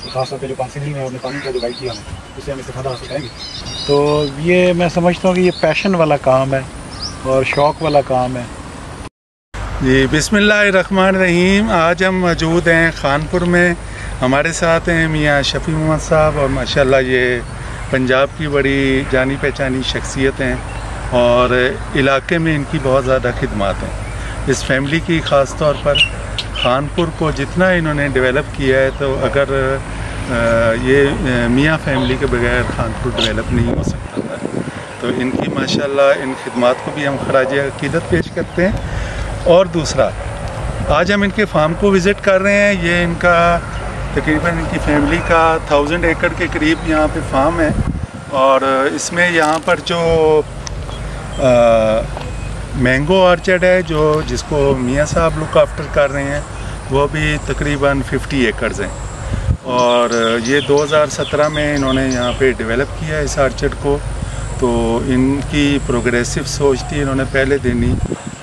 खासतौर पे जो काउंसिलिंग है उन्हें पानी का जो गाइड किया है उससे हम इस्तेफादा हासिल करेंगे। तो ये मैं समझता हूँ कि ये पैशन वाला काम है और शौक़ वाला काम है। जी बिस्मिल्लाहिर्रहमानिर्रहीम। आज हम मौजूद हैं खानपुर में। हमारे साथ हैं मियाँ शफ़ी मोहम्मद साहब और माशाल्लाह ये पंजाब की बड़ी जानी पहचानी शख्सियत हैं और इलाके में इनकी बहुत ज़्यादा खिदमत हैं। इस फैमिली की ख़ास तौर पर खानपुर को जितना इन्होंने डेवलप किया है, तो अगर ये मियाँ फैमिली के बगैर खानपुर डेवलप नहीं हो सकता था। तो इनकी माशाल्लाह इन खिदमत को भी हम खराज अक़ीदत पेश करते हैं। और दूसरा, आज हम इनके फार्म को विज़िट कर रहे हैं। ये इनका तकरीबन इनकी फैमिली का 1000 एकड़ के करीब यहाँ पे फार्म है और इसमें यहाँ पर जो मैंगो ऑर्चर्ड है जिसको मियाँ साहब लुक आफ्टर कर रहे हैं, वो भी तकरीबन 50 एकड़्स हैं। और ये 2017 में इन्होंने यहाँ पे डेवलप किया है इस ऑर्चर्ड को। तो इनकी प्रोग्रेसिव सोच थी, इन्होंने पहले दिन ही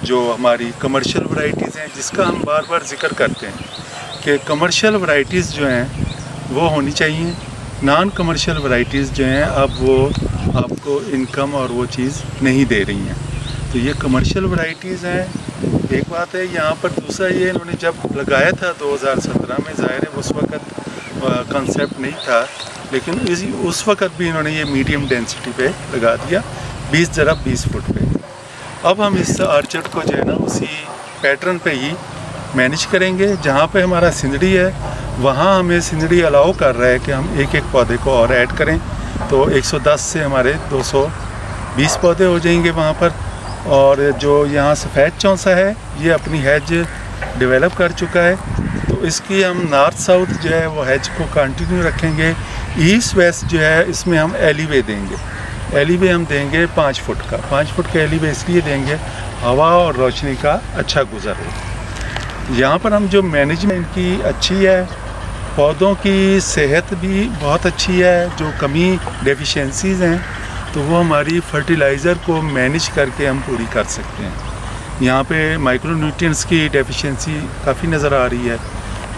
जो हमारी कमर्शियल वैरायटीज़ हैं, जिसका हम बार बार जिक्र करते हैं कि कमर्शियल वैरायटीज़ जो हैं वो होनी चाहिए, नॉन कमर्शियल वैरायटीज़ जो हैं अब वो आपको इनकम और वो चीज़ नहीं दे रही हैं। तो ये कमर्शियल वैरायटीज़ हैं, एक बात है यहाँ पर। दूसरा, ये इन्होंने जब लगाया था 2017 में, ज़ाहिर है उस वक़्त कंसेप्ट नहीं था, लेकिन उस वक़्त भी इन्होंने ये मीडियम डेंसिटी पे लगा दिया, 20x20 फुट पे। अब हम इस आर्चर्ड को जो है ना उसी पैटर्न पे ही मैनेज करेंगे। जहाँ पे हमारा सिंदड़ी है वहाँ हमें सिंदड़ी अलाउ कर रहा है कि हम एक एक पौधे को और ऐड करें। तो 110 से हमारे 220 पौधे हो जाएंगे वहाँ पर। और जो यहाँ सफ़ेद चौंसा है ये अपनी हैज डेवलप कर चुका है, तो इसकी हम नॉर्थ साउथ जो है वो हैज को कंटिन्यू रखेंगे। ईस्ट वेस्ट जो है इसमें हम एलीवे देंगे। एलीवे हम देंगे 5 फुट का। 5 फुट का एलीवे इसलिए देंगे हवा और रोशनी का अच्छा गुजर हो। यहाँ पर हम जो मैनेजमेंट की अच्छी है, पौधों की सेहत भी बहुत अच्छी है। जो कमी डेफिशिएंसीज़ हैं तो वो हमारी फर्टिलाइज़र को मैनेज करके हम पूरी कर सकते हैं। यहाँ पे माइक्रोन्यूट्रिएंट्स की डेफिशिएंसी काफ़ी नज़र आ रही है,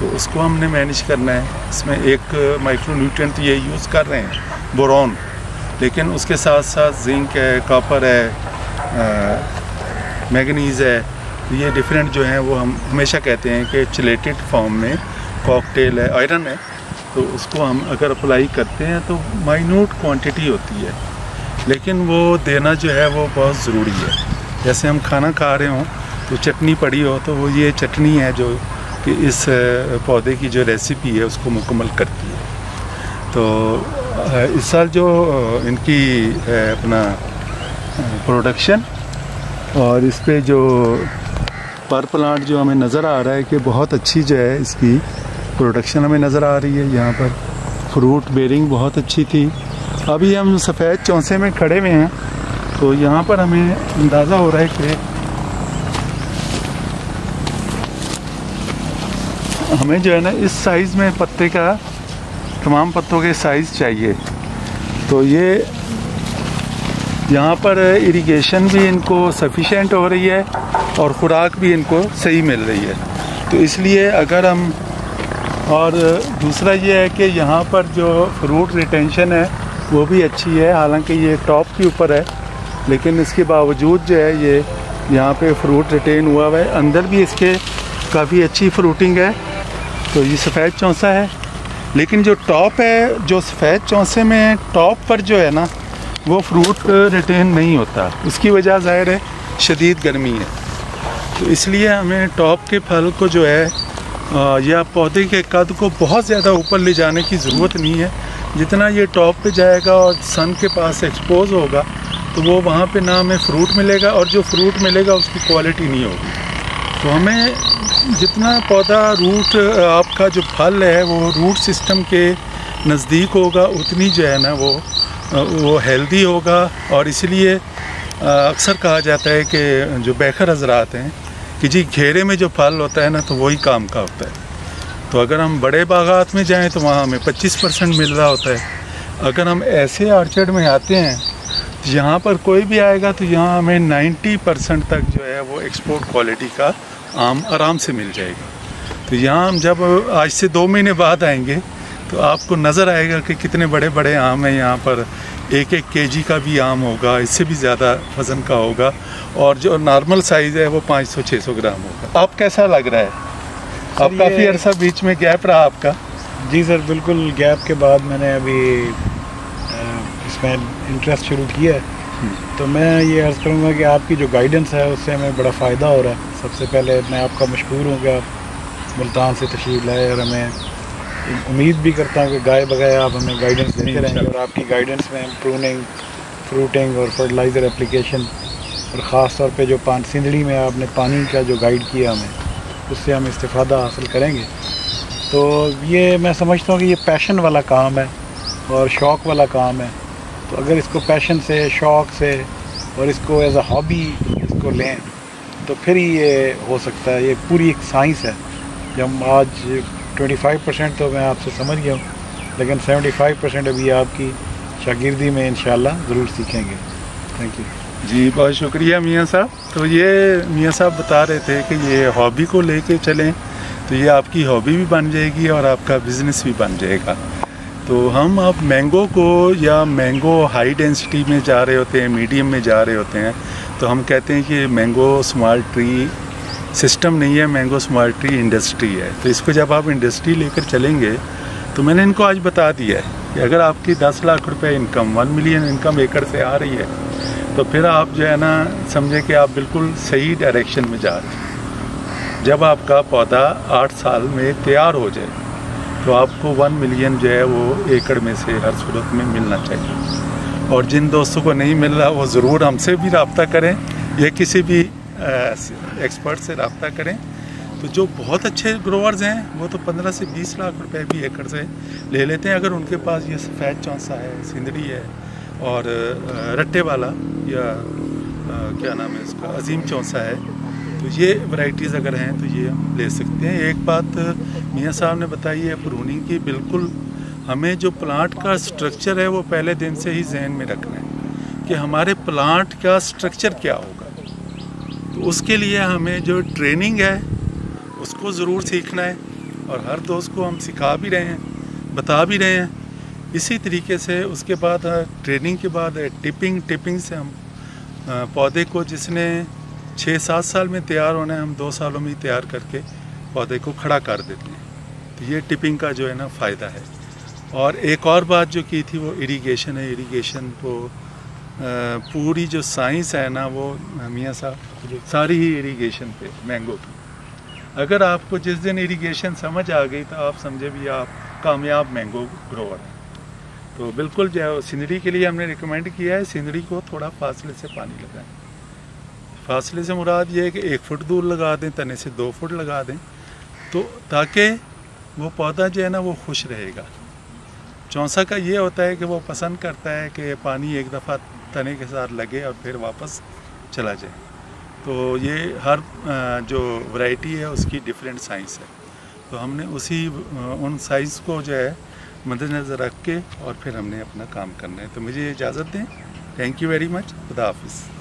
तो उसको हमने मैनेज करना है। इसमें एक माइक्रोन्यूट्रिएंट ये यूज़ कर रहे हैं बोरॉन, लेकिन उसके साथ साथ जिंक है, कॉपर है, मैंगनीज़ है। ये डिफरेंट जो हैं वो हम हमेशा कहते हैं कि चिलेटेड फॉर्म में कॉकटेल है, आयरन है, तो उसको हम अगर अप्लाई करते हैं तो माइन्यूट क्वांटिटी होती है, लेकिन वो देना जो है वो बहुत ज़रूरी है। जैसे हम खाना खा रहे हों तो चटनी पड़ी हो, तो वो ये चटनी है जो कि इस पौधे की जो रेसिपी है उसको मुकम्मल करती है। तो इस साल जो इनकी है अपना प्रोडक्शन, और इस पे जो पर प्लांट जो हमें नज़र आ रहा है कि बहुत अच्छी जो है इसकी प्रोडक्शन हमें नज़र आ रही है। यहाँ पर फ्रूट बेरिंग बहुत अच्छी थी। अभी हम सफ़ेद चौंसे में खड़े हुए हैं, तो यहाँ पर हमें अंदाज़ा हो रहा है कि हमें जो है ना इस साइज़ में पत्ते का, तमाम पत्तों के साइज़ चाहिए। तो ये यहाँ पर इरिगेशन भी इनको सफिशेंट हो रही है और ख़ुराक भी इनको सही मिल रही है। तो इसलिए अगर हम, और दूसरा ये है कि यहाँ पर जो फ्रूट रिटेंशन है वो भी अच्छी है। हालांकि ये टॉप के ऊपर है, लेकिन इसके बावजूद जो है ये यहाँ पे फ्रूट रिटेन हुआ हुआ है। अंदर भी इसके काफ़ी अच्छी फ्रूटिंग है। तो ये सफ़ेद चौंसा है, लेकिन जो टॉप है, जो सफ़ेद चौंसे में टॉप पर जो है ना वो फ्रूट रिटेन नहीं होता। उसकी वजह ज़ाहिर है शदीद गर्मी है। तो इसलिए हमें टॉप के फल को जो है या पौधे के कद को बहुत ज़्यादा ऊपर ले जाने की ज़रूरत नहीं है। जितना ये टॉप पे जाएगा और सन के पास एक्सपोज होगा, तो वो वहाँ पे ना हमें फ्रूट मिलेगा, और जो फ्रूट मिलेगा उसकी क्वालिटी नहीं होगी। तो हमें जितना पौधा रूट, आपका जो फल है वो रूट सिस्टम के नज़दीक होगा, उतनी जो है ना वो हेल्दी होगा। और इसलिए अक्सर कहा जाता है कि जो बैकर हजरात हैं कि जी घेरे में जो फल होता है ना तो वही काम का होता है। तो अगर हम बड़े बागात में जाएं तो वहाँ हमें 25% मिल रहा होता है। अगर हम ऐसे ऑर्चर्ड में आते हैं तो यहाँ पर कोई भी आएगा तो यहाँ हमें 90% तक जो है वो एक्सपोर्ट क्वालिटी का आम आराम से मिल जाएगा। तो यहाँ हम जब आज से 2 महीने बाद आएंगे तो आपको नज़र आएगा कि कितने बड़े बड़े आम हैं यहाँ पर। 1-1 केजी का भी आम होगा, इससे भी ज़्यादा वज़न का होगा, और जो नॉर्मल साइज़ है वो 500-600 ग्राम होगा। आप कैसा लग रहा है? आप काफ़ी अरसा बीच में गैप रहा आपका। जी सर, बिल्कुल गैप के बाद मैंने अभी इसमें इंटरेस्ट शुरू किया है। तो मैं ये अर्ज़ करूँगा कि आपकी जो गाइडेंस है उससे हमें बड़ा फ़ायदा हो रहा है। सबसे पहले मैं आपका मशकूर हूँ कि आप मुल्तान से तशरीफ़ लाए, और हमें उम्मीद भी करता हूँ कि गाय बगाए आप हमें गाइडेंस देते रहेंगे, और आपकी गाइडेंस में प्रूनिंग, फ्रूटिंग और फर्टिलाइज़र एप्लीकेशन, और ख़ास तौर पे जो सिंदड़ी में आपने पानी का जो गाइड किया हमें, उससे हम इस्तेफ़ादा हासिल करेंगे। तो ये मैं समझता हूँ कि ये पैशन वाला काम है और शौक़ वाला काम है। तो अगर इसको पैशन से, शौक़ से, और इसको एज अ हॉबी इसको लें तो फिर ही ये हो सकता है। ये पूरी एक साइंस है। जब आज 25% तो मैं आपसे समझ गया हूँ, लेकिन 75% अभी आपकी शागिर्दी में इंशाल्लाह ज़रूर सीखेंगे। थैंक यू जी, बहुत शुक्रिया मियाँ साहब। तो ये मियाँ साहब बता रहे थे कि ये हॉबी को लेके चलें तो ये आपकी हॉबी भी बन जाएगी और आपका बिज़नेस भी बन जाएगा। तो हम अब मैंगो को, या मैंगो हाई डेंसिटी में जा रहे होते हैं, मीडियम में जा रहे होते हैं, तो हम कहते हैं कि मैंगो स्मॉल ट्री सिस्टम नहीं है, मैंगो स्मॉल ट्री इंडस्ट्री है। तो इसको जब आप इंडस्ट्री लेकर चलेंगे, तो मैंने इनको आज बता दिया है कि अगर आपकी 10 लाख रुपए इनकम, 1 मिलियन इनकम एकड़ से आ रही है, तो फिर आप जो है ना समझे कि आप बिल्कुल सही डायरेक्शन में जा रहे हैं। जब आपका पौधा 8 साल में तैयार हो जाए तो आपको 1 मिलियन जो है वो एकड़ में से हर सूरत में मिलना चाहिए। और जिन दोस्तों को नहीं मिल रहा वो ज़रूर हमसे भी रब्ता करें या किसी भी एक्सपर्ट से रब्ता करें। तो जो बहुत अच्छे ग्रोवर्स हैं वो तो 15 से 20 लाख रुपए भी एकड़ से ले लेते हैं, अगर उनके पास ये सफ़ेद चौंसा है, सिंदड़ी है, और रट्टे वाला, या क्या नाम है इसका, अजीम चौंसा है। तो ये वैरायटीज़ अगर हैं तो ये हम ले सकते हैं। एक बात मियाँ साहब ने बताई है प्रूनिंग की, बिल्कुल हमें जो प्लांट का स्ट्रक्चर है वो पहले दिन से ही जहन में रखना है कि हमारे प्लांट का स्ट्रक्चर क्या होगा। तो उसके लिए हमें जो ट्रेनिंग है उसको ज़रूर सीखना है, और हर दोस्त को हम सिखा भी रहे हैं, बता भी रहे हैं। इसी तरीके से उसके बाद ट्रेनिंग के बाद टिपिंग से हम पौधे को, जिसने 6-7 साल में तैयार होना है, हम 2 सालों में ही तैयार करके पौधे को खड़ा कर देते हैं। तो ये टिपिंग का जो है ना फ़ायदा है। और एक और बात जो की थी वो इरिगेशन है। इरिगेशन को पूरी जो साइंस है ना वो मियाँ साहब सारी ही इरिगेशन पे मैंगो की। अगर आपको जिस दिन इरिगेशन समझ आ गई तो आप समझे भी आप कामयाब मैंगो ग्रोवर हैं। तो बिल्कुल जो सिंदड़ी के लिए हमने रिकमेंड किया है, सिंदड़ी को थोड़ा फासले से पानी लगाएं। फासले से मुराद ये है कि 1 फुट दूर लगा दें, तने से 2 फुट लगा दें, तो ताकि वो पौधा जो है ना वो खुश रहेगा। चौंसा का ये होता है कि वो पसंद करता है कि पानी एक दफ़ा तने के साथ लगे और फिर वापस चला जाए। तो ये हर जो वैरायटी है उसकी डिफरेंट साइंस है। तो हमने उन साइंस को जो है मद्देनज़र रख के और फिर हमने अपना काम करना है। तो मुझे इजाज़त दें। Thank you very much. खुदा हाफिज़।